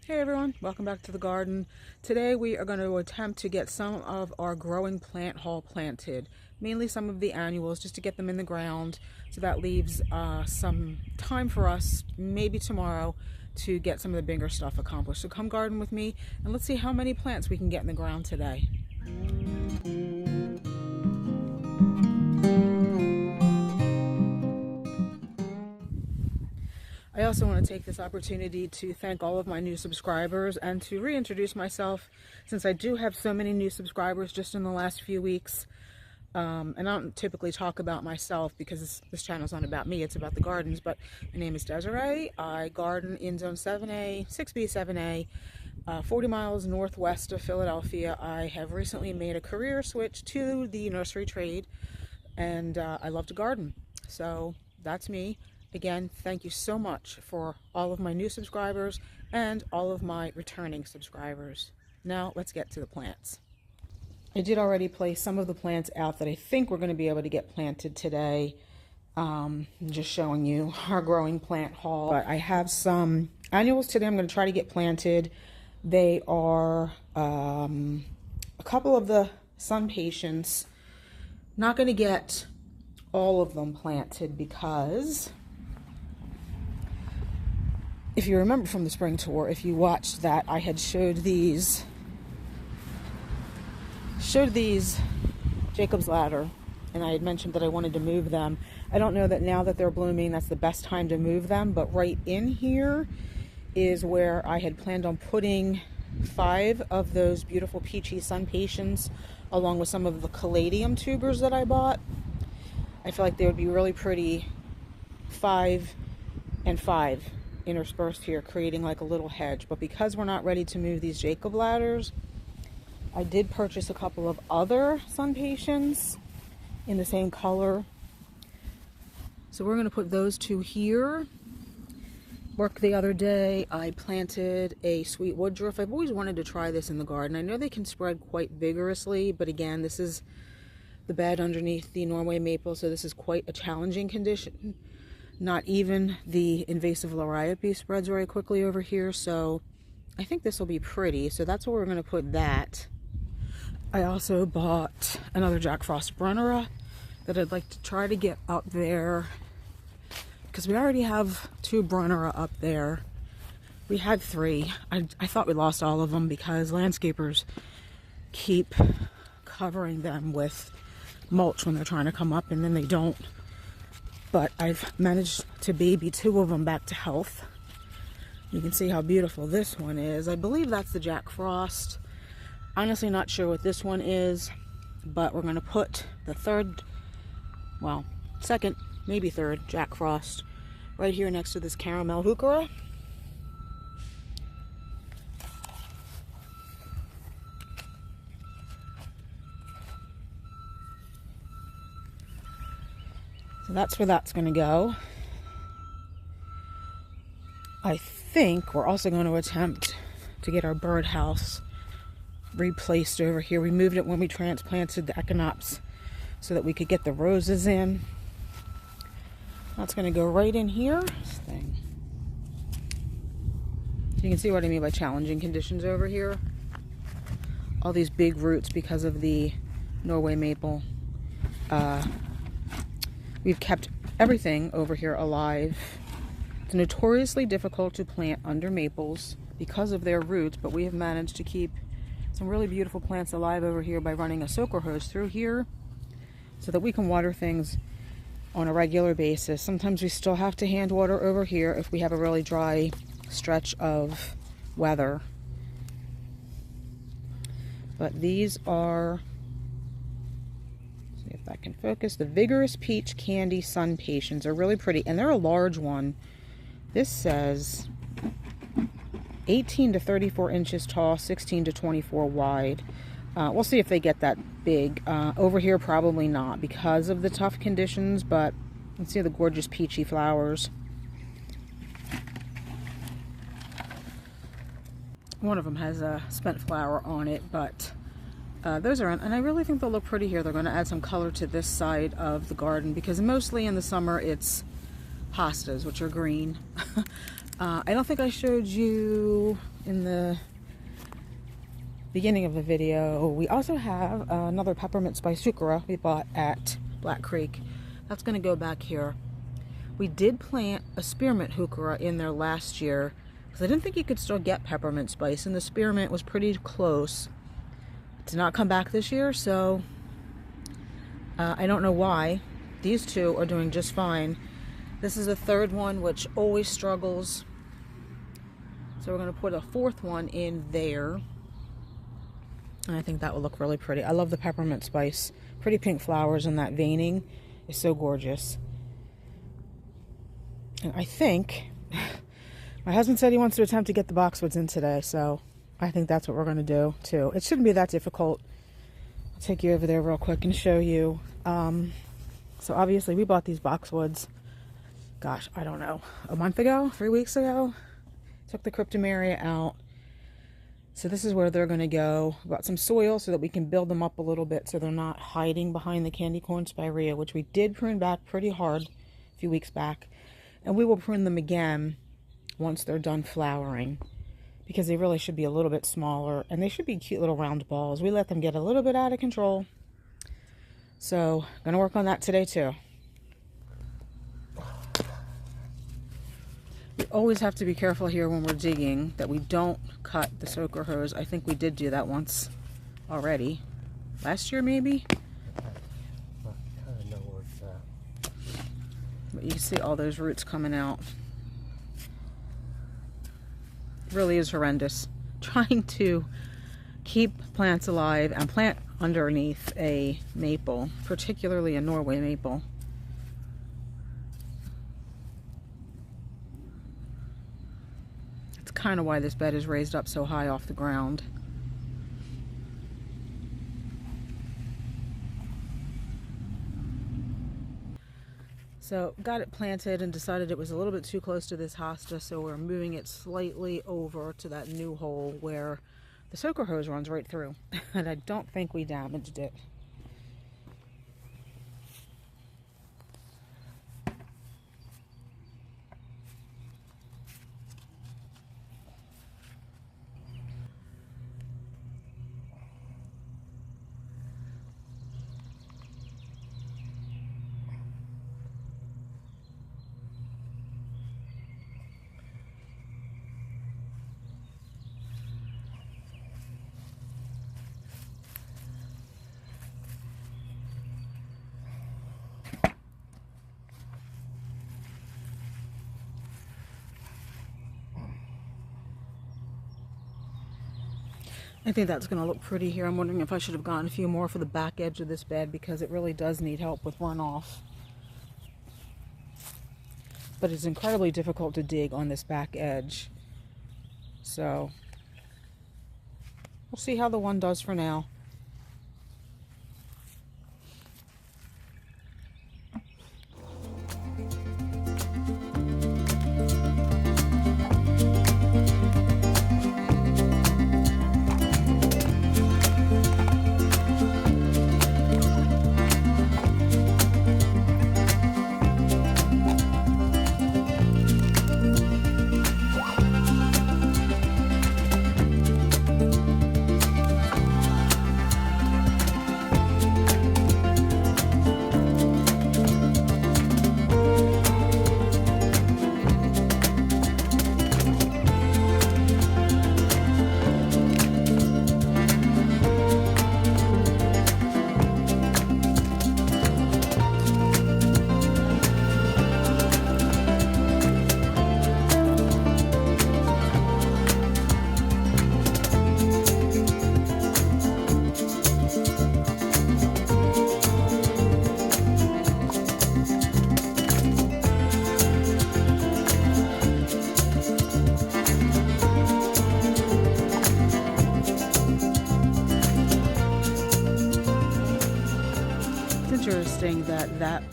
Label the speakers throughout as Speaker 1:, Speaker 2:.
Speaker 1: Hey everyone, welcome back to the garden. Today we are going to attempt to get some of our growing plant haul planted, mainly some of the annuals, just to get them in the ground. So that leaves some time for us, maybe tomorrow, to get some of the bigger stuff accomplished. So come garden with me and let's see how many plants we can get in the ground today. I also want to take this opportunity to thank all of my new subscribers and to reintroduce myself, since I do have so many new subscribers just in the last few weeks. And I don't typically talk about myself because this channel is not about me, it's about the gardens, but my name is Desiree. I garden in Zone 7A, 6B, 7A, 40 miles northwest of Philadelphia. I have recently made a career switch to the nursery trade, and I love to garden. So that's me. Again, thank you so much for all of my new subscribers and all of my returning subscribers. Now let's get to the plants. I did already place some of the plants out that I think we're going to be able to get planted today. Just showing you our growing plant haul. But I have some annuals today I'm going to try to get planted. They are a couple of the sunpatiens. Not going to get all of them planted because if you remember from the spring tour, if you watched that, I had showed these Jacob's ladder, and I had mentioned that I wanted to move them. I don't know that now that they're blooming that's the best time to move them, but right in here is where I had planned on putting 5 of those beautiful peachy sunpatiens along with some of the caladium tubers that I bought. I feel like they would be really pretty 5 and 5 interspersed here, creating like a little hedge. But because we're not ready to move these Jacob ladders, I did purchase a couple of other sunpatiens in the same color. So we're going to put those 2 here. Work the other day, I planted a sweet woodruff. I've always wanted to try this in the garden. I know they can spread quite vigorously, but again, this is the bed underneath the Norway maple, so this is quite a challenging condition. Not even the invasive liriope spreads very quickly over here, so I think this will be pretty. So that's where we're going to put that. I also bought another Jack Frost Brunnera that I'd like to try to get up there, because we already have 2 Brunnera up there. We had 3. I thought we lost all of them because landscapers keep covering them with mulch when they're trying to come up, and then they don't. But I've managed to baby 2 of them back to health. You can see how beautiful this one is. I believe that's the Jack Frost. Honestly not sure what this one is, but we're going to put the second, maybe third Jack Frost right here next to this caramel heuchera. So that's where that's going to go. I think we're also going to attempt to get our birdhouse replaced over here. We moved it when we transplanted the echinops so that we could get the roses in. That's going to go right in here. This thing. So you can see what I mean by challenging conditions over here. All these big roots because of the Norway maple. We've kept everything over here alive. It's notoriously difficult to plant under maples because of their roots, but we have managed to keep some really beautiful plants alive over here by running a soaker hose through here so that we can water things on a regular basis. Sometimes we still have to hand water over here if we have a really dry stretch of weather. But these are, if I can focus, the Vigorous Peach Candy Sunpatiens are really pretty, and they're a large one. This says 18 to 34 inches tall, 16 to 24 wide. We'll see if they get that big. Over here, probably not because of the tough conditions, but let's see the gorgeous peachy flowers. One of them has a spent flower on it, but those are, and I really think they'll look pretty here. They're going to add some color to this side of the garden because mostly in the summer it's hostas, which are green. I don't think I showed you in the beginning of the video. We also have another peppermint spice heuchera we bought at Black Creek. That's going to go back here. We did plant a spearmint heuchera in there last year because I didn't think you could still get peppermint spice, and the spearmint was pretty close. It did not come back this year, so I don't know why. These two are doing just fine. This is a third one, which always struggles. So we're going to put a fourth one in there. And I think that will look really pretty. I love the peppermint spice. Pretty pink flowers, and that veining is so gorgeous. And I think my husband said he wants to attempt to get the boxwoods in today, so I think that's what we're going to do too. It shouldn't be that difficult. I'll take you over there real quick and show you. So obviously we bought these boxwoods, gosh, I don't know, a month ago, 3 weeks ago. Took the cryptomeria out. So this is where they're going to go. We got some soil so that we can build them up a little bit so they're not hiding behind the candy corn spirea, which we did prune back pretty hard a few weeks back. And we will prune them again once they're done flowering, because they really should be a little bit smaller, and they should be cute little round balls. We let them get a little bit out of control. So I'm going to work on that today too. We always have to be careful here when we're digging that we don't cut the soaker hose. I think we did do that once already. Last year maybe?
Speaker 2: I kind of know where it's at.
Speaker 1: But you can see all those roots coming out. It really is horrendous. Trying to keep plants alive and plant underneath a maple, particularly a Norway maple. Kind of why this bed is raised up so high off the ground. So got it planted and decided it was a little bit too close to this hosta, so we're moving it slightly over to that new hole where the soaker hose runs right through. And I don't think we damaged it. I think that's going to look pretty here. I'm wondering if I should have gotten a few more for the back edge of this bed, because it really does need help with runoff. But it's incredibly difficult to dig on this back edge. So we'll see how the one does for now. Interesting that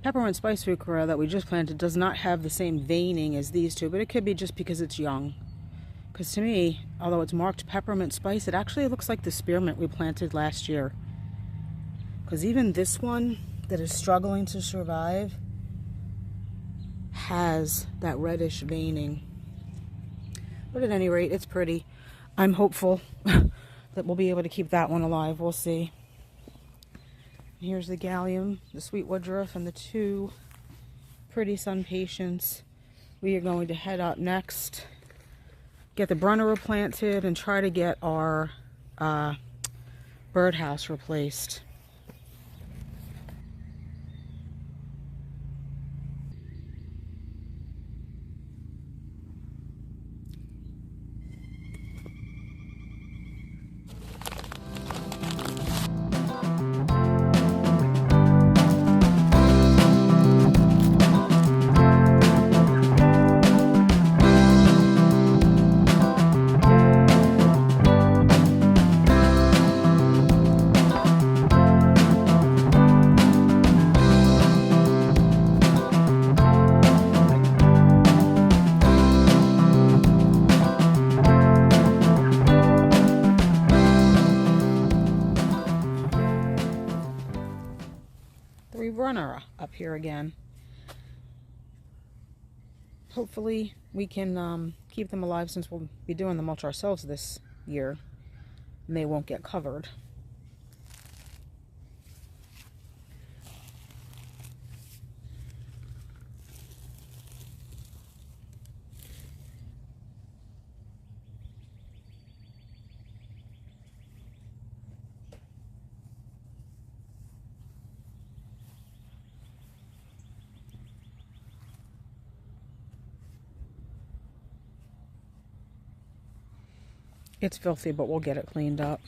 Speaker 1: peppermint spice heuchera that we just planted does not have the same veining as these two, but it could be just because it's young. Because to me, although it's marked peppermint spice, it actually looks like the spearmint we planted last year. Because even this one that is struggling to survive has that reddish veining. But at any rate, it's pretty. I'm hopeful that we'll be able to keep that one alive. We'll see. Here's the gallium, the sweet woodruff, and the two pretty sunpatiens. We are going to head up next, get the Brunner replanted, and try to get our birdhouse replaced. Brunner up here again. Hopefully we can keep them alive, since we'll be doing the mulch ourselves this year and they won't get covered. It's filthy, but we'll get it cleaned up.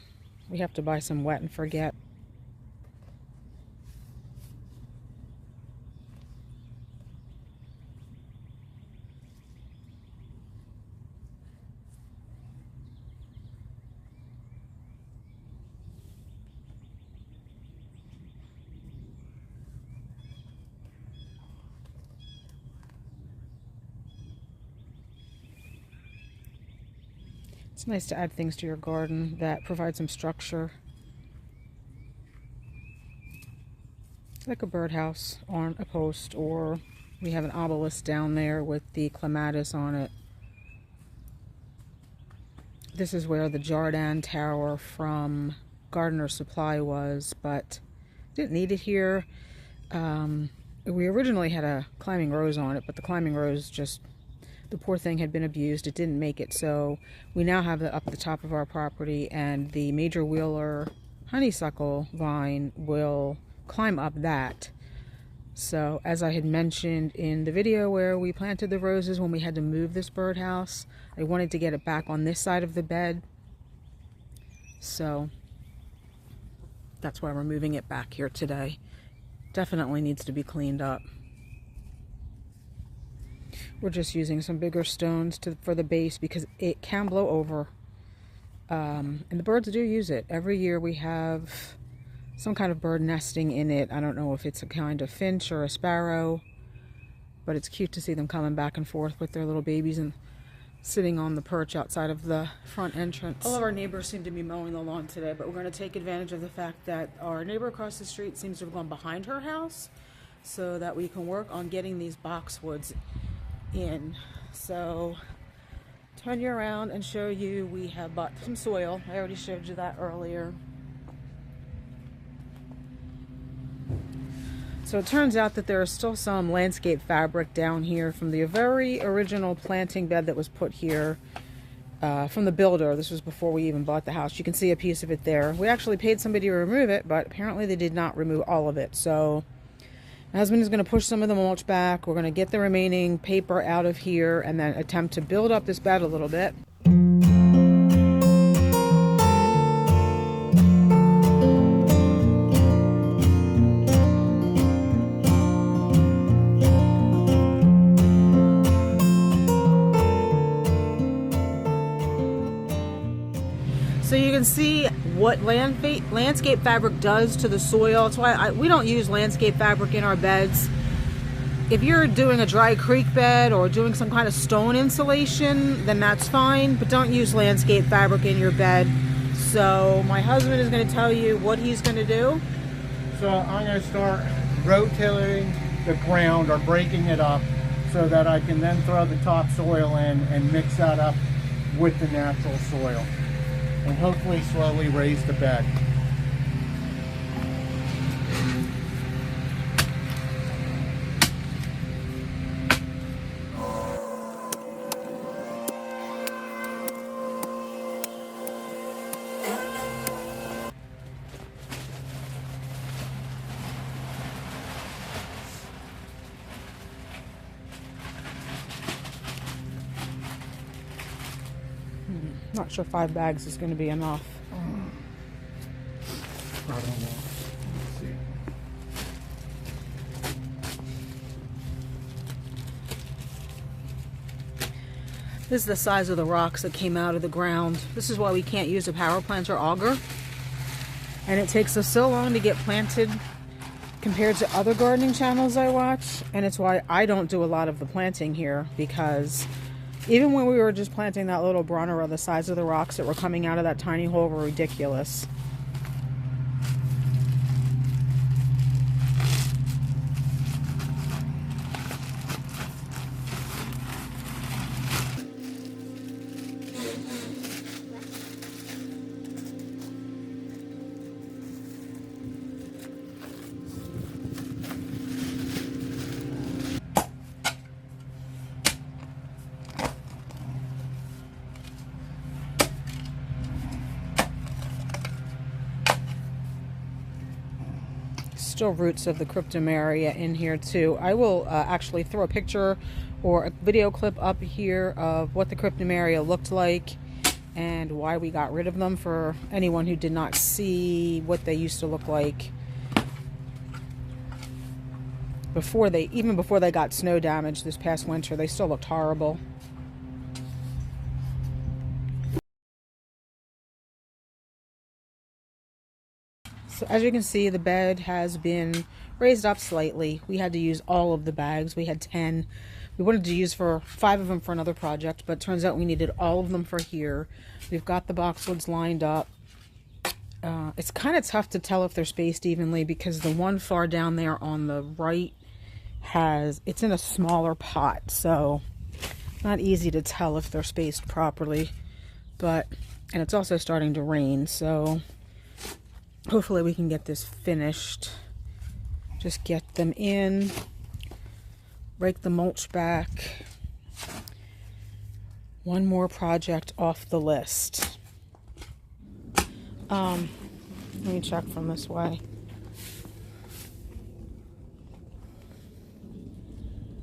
Speaker 1: We have to buy some wet and forget. It's nice to add things to your garden that provide some structure. Like a birdhouse on a post, or we have an obelisk down there with the clematis on it. This is where the Jardin Tower from Gardener Supply was, but didn't need it here. We originally had a climbing rose on it, but the climbing rose just, the poor thing had been abused. It didn't make it, so we now have it up the top of our property, and the major wheeler honeysuckle vine will climb up that. So as I had mentioned in the video where we planted the roses when we had to move this birdhouse, I wanted to get it back on this side of the bed. So that's why we're moving it back here today. Definitely needs to be cleaned up. We're just using some bigger stones for the base because it can blow over. And the birds do use it. Every year we have some kind of bird nesting in it. I don't know if it's a kind of finch or a sparrow, but it's cute to see them coming back and forth with their little babies and sitting on the perch outside of the front entrance. All of our neighbors seem to be mowing the lawn today, but we're going to take advantage of the fact that our neighbor across the street seems to have gone behind her house so that we can work on getting these boxwoods in. So turn you around and show you, we have bought some soil. I already showed you that earlier. So it turns out that there is still some landscape fabric down here from the very original planting bed that was put here from the builder. This was before we even bought the house. You can see a piece of it there. We actually paid somebody to remove it, but apparently they did not remove all of it. So my husband is going to push some of the mulch back. We're going to get the remaining paper out of here and then attempt to build up this bed a little bit. So you can see what landscape fabric does to the soil. That's why we don't use landscape fabric in our beds. If you're doing a dry creek bed or doing some kind of stone insulation, then that's fine, but don't use landscape fabric in your bed. So my husband is going to tell you what he's going to do.
Speaker 2: So I'm going to start rotating the ground or breaking it up so that I can then throw the topsoil in and mix that up with the natural soil and hopefully slowly raise the bed.
Speaker 1: Not sure 5 bags is going to be enough.
Speaker 2: I don't know. Let's see.
Speaker 1: This is the size of the rocks that came out of the ground. This is why we can't use a power plant or auger. And it takes us so long to get planted compared to other gardening channels I watch. And it's why I don't do a lot of the planting here, because even when we were just planting that little Brunnera, the size of the rocks that were coming out of that tiny hole were ridiculous. Still roots of the cryptomeria in here too. I will actually throw a picture or a video clip up here of what the cryptomeria looked like and why we got rid of them for anyone who did not see what they used to look like before even before they got snow damage this past winter. They still looked horrible. So as you can see, the bed has been raised up slightly. We had to use all of the bags. We had 10. We wanted to use 5 of them for another project, but it turns out we needed all of them for here. We've got the boxwoods lined up. It's kind of tough to tell if they're spaced evenly because the one far down there on the right it's in a smaller pot, so not easy to tell if they're spaced properly. And it's also starting to rain, so hopefully we can get this finished. Just get them in, rake the mulch back. One more project off the list. Let me check from this way.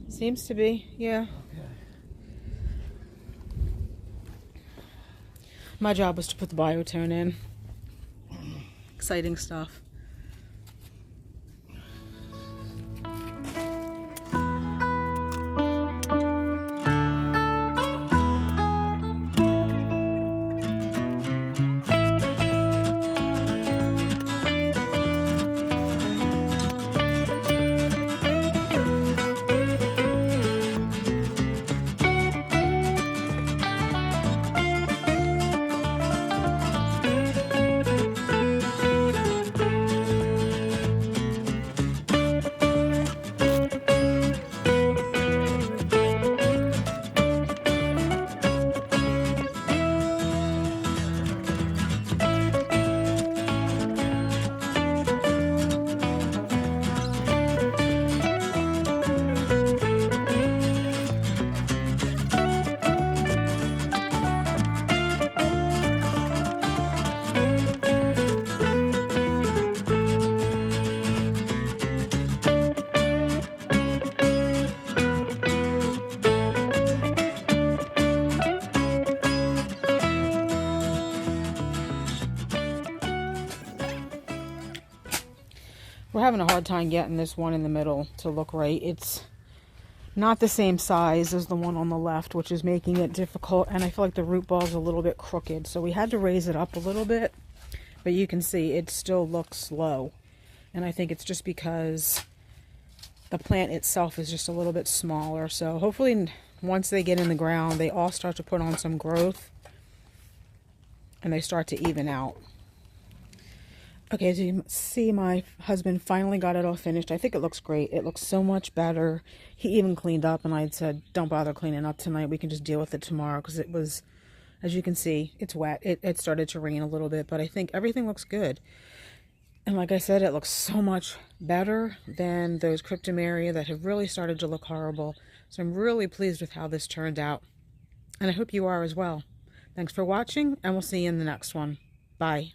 Speaker 1: Seems to be, yeah.
Speaker 2: Okay.
Speaker 1: My job was to put the biotone in. Exciting stuff. We're having a hard time getting this one in the middle to look right. It's not the same size as the one on the left, which is making it difficult, and I feel like the root ball is a little bit crooked, so we had to raise it up a little bit, but you can see it still looks low, and I think it's just because the plant itself is just a little bit smaller. So hopefully once they get in the ground, they all start to put on some growth and they start to even out. Okay, as you see, my husband finally got it all finished. I think it looks great. It looks so much better. He even cleaned up, and I had said, don't bother cleaning up tonight. We can just deal with it tomorrow, because it was As you can see, it's wet. It started to rain a little bit, but I think everything looks good. And like I said, it looks so much better than those cryptomeria that have really started to look horrible. So I'm really pleased with how this turned out. And I hope you are as well. Thanks for watching, and we'll see you in the next one. Bye.